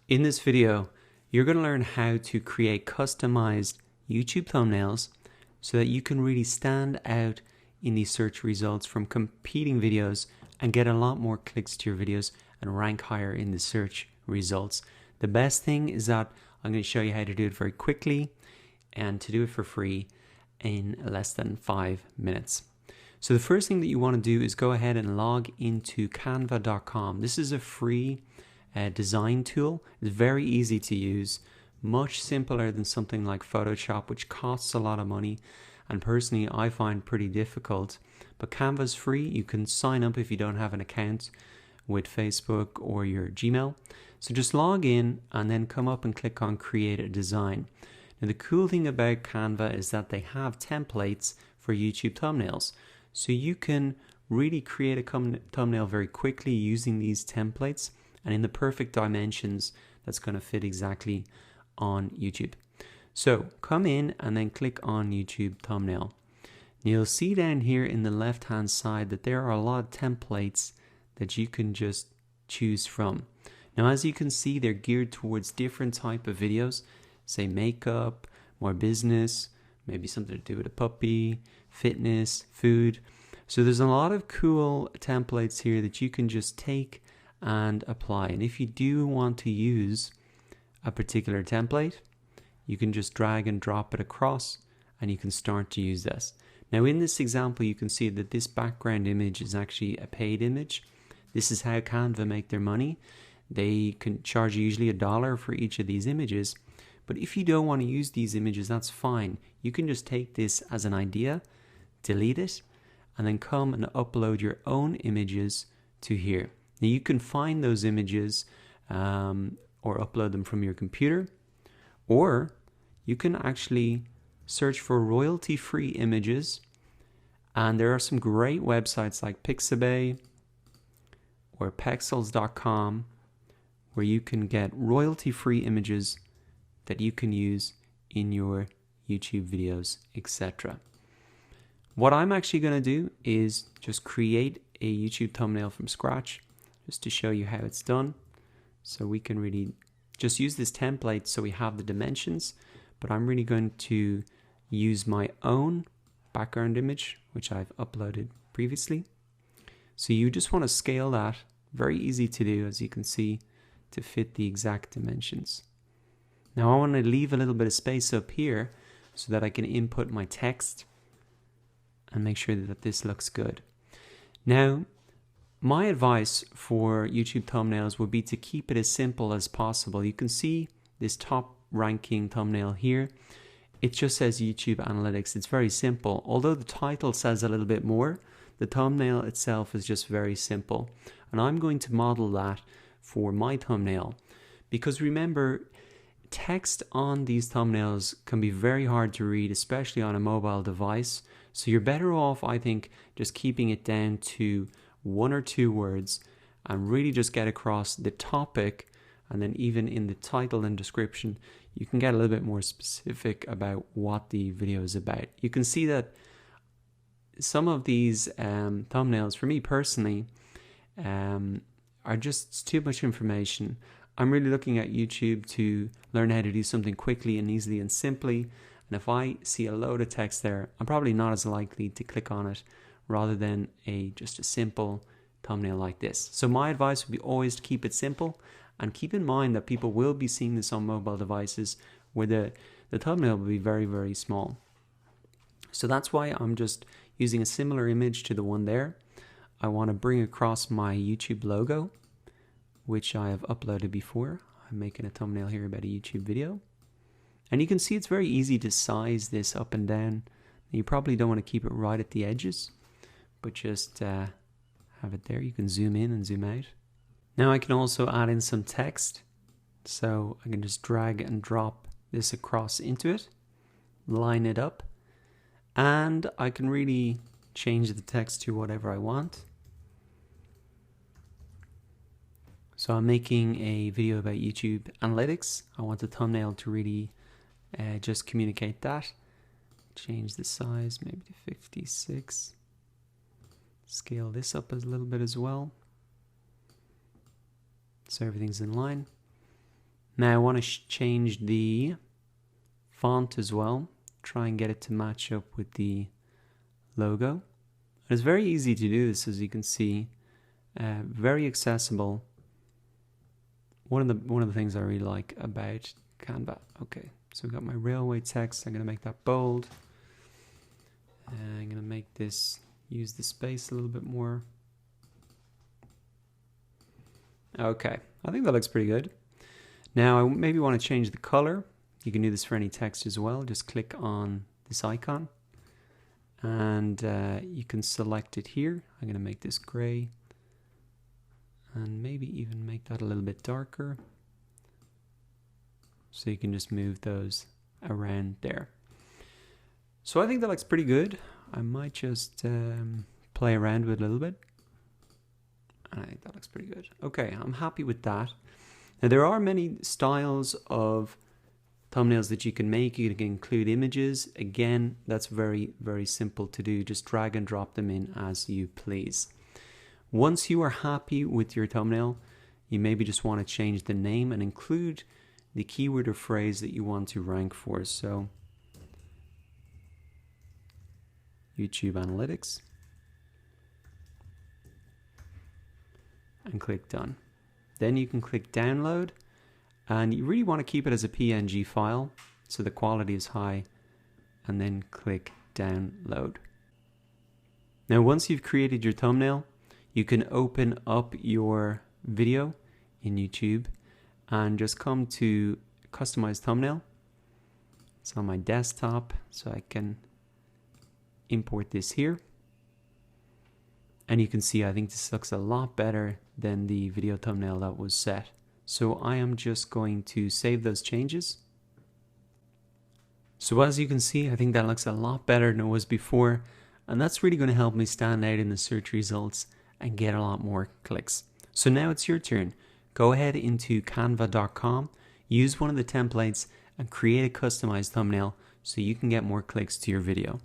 In this video, you're going to learn how to create customized YouTube thumbnails so that you can really stand out in these search results from competing videos and get a lot more clicks to your videos and rank higher in the search results. The best thing is that I'm going to show you how to do it very quickly and to do it for free in less than 5 minutes. So the first thing that you want to do is go ahead and log into canva.com. This is a free design tool. It's very easy to use, much simpler than something like Photoshop, which costs a lot of money and personally I find pretty difficult. But Canva's free. You can sign up if you don't have an account with Facebook or your Gmail. So just log in and then come up and click on create a design. Now the cool thing about Canva is that they have templates for YouTube thumbnails. So you can really create a thumbnail very quickly using these templates and in the perfect dimensions that's going to fit exactly on YouTube. So come in and then click on YouTube thumbnail. You'll see down here in the left hand side that there are a lot of templates that you can just choose from. Now as you can see, they're geared towards different type of videos, say makeup, more business, maybe something to do with a puppy, fitness, food. So there's a lot of cool templates here that you can just take and apply. And if you do want to use a particular template, you can just drag and drop it across and you can start to use this. Now in this example, you can see that this background image is actually a paid image. This is how Canva make their money. They can charge usually $1 for each of these images. But if you don't want to use these images, that's fine. You can just take this as an idea, delete it, and then come and upload your own images to here. Now you can find those images or upload them from your computer, or you can actually search for royalty-free images, and there are some great websites like Pixabay or Pexels.com where you can get royalty-free images that you can use in your YouTube videos, etc. What I'm actually going to do is just create a YouTube thumbnail from scratch just to show you how it's done. So we can really just use this template so we have the dimensions, but I'm really going to use my own background image, which I've uploaded previously. So you just want to scale that, very easy to do as you can see, to fit the exact dimensions. Now I want to leave a little bit of space up here so that I can input my text and make sure that this looks good. Now, my advice for YouTube thumbnails would be to keep it as simple as possible. You can see this top ranking thumbnail here. It just says YouTube Analytics. It's very simple. Although the title says a little bit more, the thumbnail itself is just very simple. And I'm going to model that for my thumbnail. Because remember, text on these thumbnails can be very hard to read, especially on a mobile device. So you're better off, I think, just keeping it down to 1 or 2 words and really just get across the topic, and then even in the title and description you can get a little bit more specific about what the video is about. You can see that some of these thumbnails, for me personally, are just too much information. I'm really looking at YouTube to learn how to do something quickly and easily and simply, and if I see a load of text there, I'm probably not as likely to click on it rather than just a simple thumbnail like this. So my advice would be always to keep it simple, and keep in mind that people will be seeing this on mobile devices where the thumbnail will be very, very small. So that's why I'm just using a similar image to the one there. I want to bring across my YouTube logo, which I have uploaded before. I'm making a thumbnail here about a YouTube video. And you can see it's very easy to size this up and down. You probably don't want to keep it right at the edges, but just have it there. You can zoom in and zoom out. Now I can also add in some text. So I can just drag and drop this across into it, line it up, and I can really change the text to whatever I want. So I'm making a video about YouTube Analytics. I want the thumbnail to really just communicate that. Change the size maybe to 56. Scale this up a little bit as well, so everything's in line. Now I want to change the font as well. Try and get it to match up with the logo. It's very easy to do this, as you can see. Very accessible. One of the things I really like about Canva. Okay, so we've got my railway text. I'm going to make that bold. I'm going to make this, use the space a little bit more. Okay, I think that looks pretty good. Now I maybe want to change the color. You can do this for any text as well. Just click on this icon and you can select it here. I'm going to make this gray and maybe even make that a little bit darker. So you can just move those around there. So I think that looks pretty good. I might just play around with it a little bit. I think that looks pretty good. Okay, I'm happy with that. Now there are many styles of thumbnails that you can make. You can include images. Again, that's very, very simple to do. Just drag and drop them in as you please. Once you are happy with your thumbnail, you maybe just want to change the name and include the keyword or phrase that you want to rank for. So YouTube Analytics, and click done. Then you can click download, and you really want to keep it as a PNG file so the quality is high, and then click download. Now once you've created your thumbnail, you can open up your video in YouTube and just come to customize thumbnail. It's on my desktop, so I can import this here. And you can see, I think this looks a lot better than the video thumbnail that was set. So I am just going to save those changes. So as you can see, I think that looks a lot better than it was before. And that's really going to help me stand out in the search results and get a lot more clicks. So now it's your turn. Go ahead into canva.com, use one of the templates and create a customized thumbnail so you can get more clicks to your video.